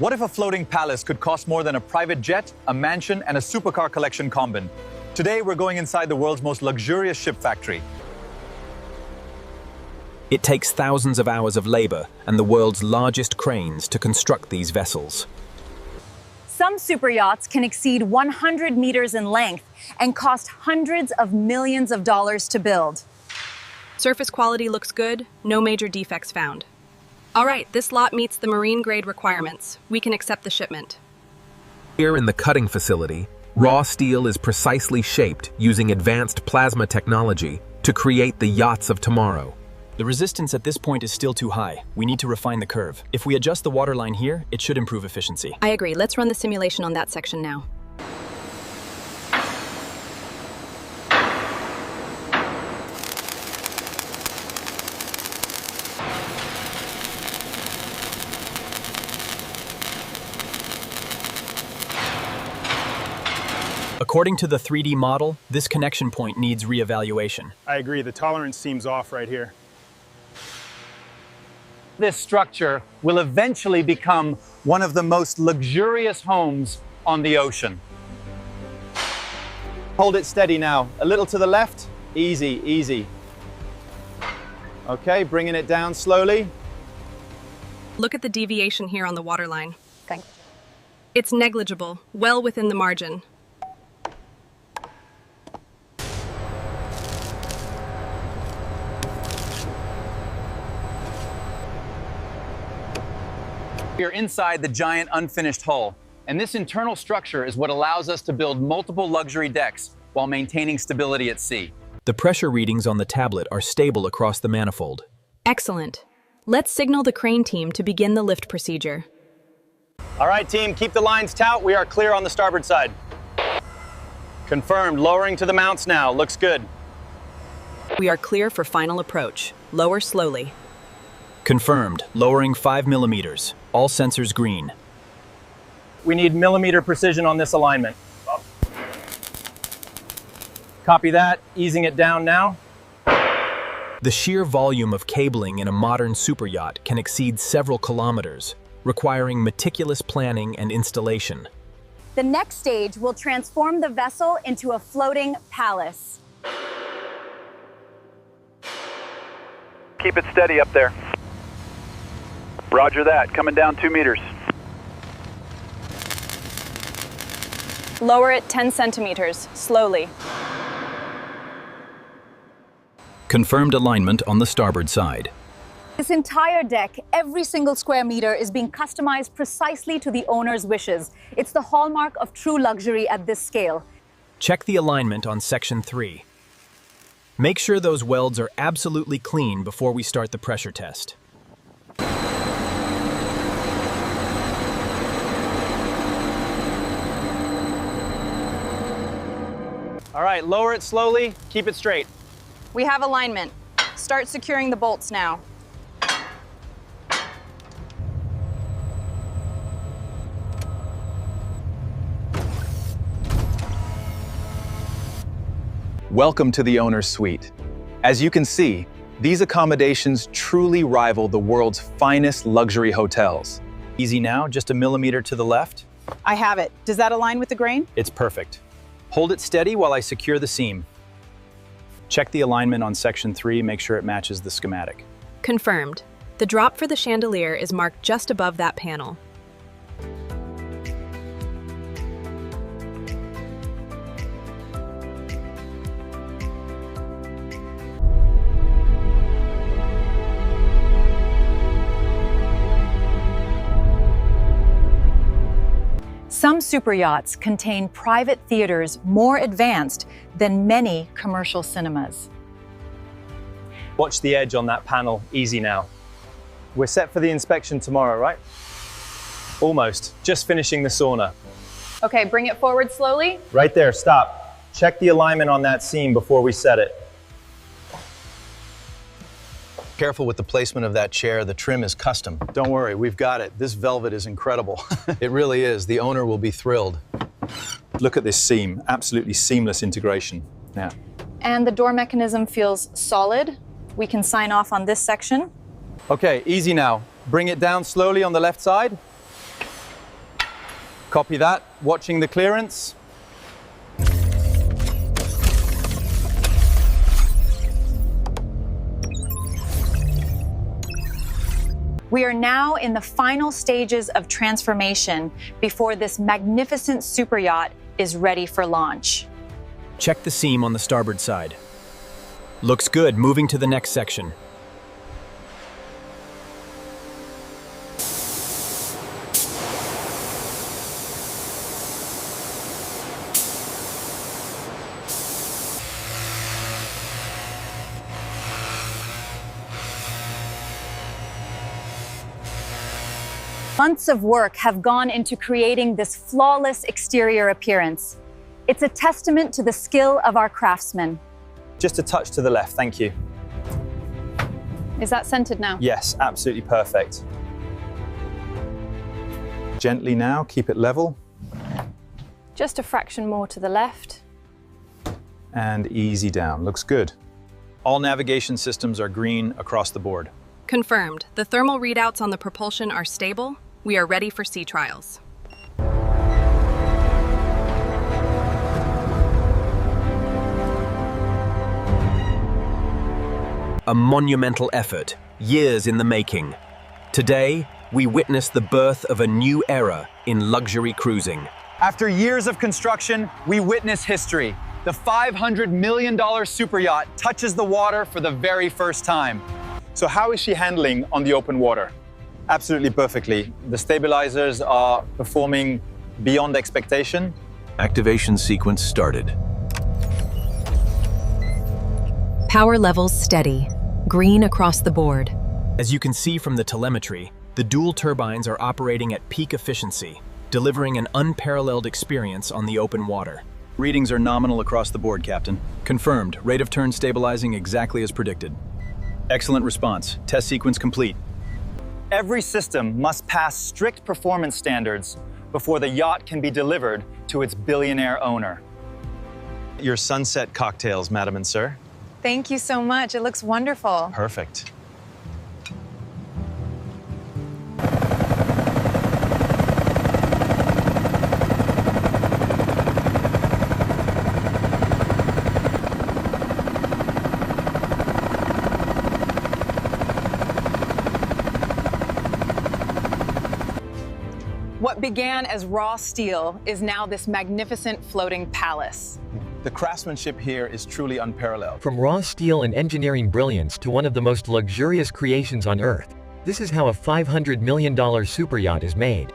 What if a floating palace could cost more than a private jet, a mansion, and a supercar collection combined? Today, we're going inside the world's most luxurious ship factory. It takes thousands of hours of labor and the world's largest cranes to construct these vessels. Some superyachts can exceed 100 meters in length and cost hundreds of millions of dollars to build. Surface quality looks good, no major defects found. All right, this lot meets the marine grade requirements. We can accept the shipment. Here in the cutting facility, raw steel is precisely shaped using advanced plasma technology to create the yachts of tomorrow. The resistance at this point is still too high. We need to refine the curve. If we adjust the waterline here, it should improve efficiency. I agree. Let's run the simulation on that section now. According to the 3D model, this connection point needs reevaluation. I agree, the tolerance seems off right here. This structure will eventually become one of the most luxurious homes on the ocean. Hold it steady now. A little to the left. Easy, easy. Okay, bringing it down slowly. Look at the deviation here on the waterline. Thanks. It's negligible, well within the margin. We're inside the giant unfinished hull, and this internal structure is what allows us to build multiple luxury decks while maintaining stability at sea. The pressure readings on the tablet are stable across the manifold. Excellent. Let's signal the crane team to begin the lift procedure. All right, team, keep the lines taut. We are clear on the starboard side. Confirmed. Lowering to the mounts now. Looks good. We are clear for final approach. Lower slowly. Confirmed. Lowering 5 millimeters. All sensors green. We need millimeter precision on this alignment. Copy that. Easing it down now. The sheer volume of cabling in a modern superyacht can exceed several kilometers, requiring meticulous planning and installation. The next stage will transform the vessel into a floating palace. Keep it steady up there. Roger that. Coming down 2 meters. Lower it 10 centimeters, slowly. Confirmed alignment on the starboard side. This entire deck, every single square meter, is being customized precisely to the owner's wishes. It's the hallmark of true luxury at this scale. Check the alignment on section 3. Make sure those welds are absolutely clean before we start the pressure test. All right, lower it slowly. Keep it straight. We have alignment. Start securing the bolts now. Welcome to the owner's suite. As you can see, these accommodations truly rival the world's finest luxury hotels. Easy now, just a millimeter to the left. I have it. Does that align with the grain? It's perfect. Hold it steady while I secure the seam. Check the alignment on section 3, make sure it matches the schematic. Confirmed. The drop for the chandelier is marked just above that panel. Some superyachts contain private theaters more advanced than many commercial cinemas. Watch the edge on that panel, easy now. We're set for the inspection tomorrow, right? Almost, just finishing the sauna. Okay, bring it forward slowly. Right there, stop. Check the alignment on that seam before we set it. Careful with the placement of that chair. The trim is custom. Don't worry, we've got it. This velvet is incredible. It really is. The owner will be thrilled. Look at this seam, absolutely seamless integration. Yeah. And the door mechanism feels solid. We can sign off on this section. Okay, easy now. Bring it down slowly on the left side. Copy that. Watching the clearance. We are now in the final stages of transformation before this magnificent super yacht is ready for launch. Check the seam on the starboard side. Looks good. Moving to the next section. Months of work have gone into creating this flawless exterior appearance. It's a testament to the skill of our craftsmen. Just a touch to the left, thank you. Is that centered now? Yes, absolutely perfect. Gently now, keep it level. Just a fraction more to the left. And easy down, looks good. All navigation systems are green across the board. Confirmed. The thermal readouts on the propulsion are stable. We are ready for sea trials. A monumental effort, years in the making. Today, we witness the birth of a new era in luxury cruising. After years of construction, we witness history. The $500 million superyacht touches the water for the very first time. So how is she handling on the open water? Absolutely perfectly. The stabilizers are performing beyond expectation. Activation sequence started. Power levels steady, green across the board. As you can see from the telemetry, the dual turbines are operating at peak efficiency, delivering an unparalleled experience on the open water. Readings are nominal across the board, Captain. Confirmed. Rate of turn stabilizing exactly as predicted. Excellent response. Test sequence complete. Every system must pass strict performance standards before the yacht can be delivered to its billionaire owner. Your sunset cocktails, madam and sir. Thank you so much. It looks wonderful. Perfect. What began as raw steel is now this magnificent floating palace. The craftsmanship here is truly unparalleled. From raw steel and engineering brilliance to one of the most luxurious creations on Earth, this is how a $500 million superyacht is made.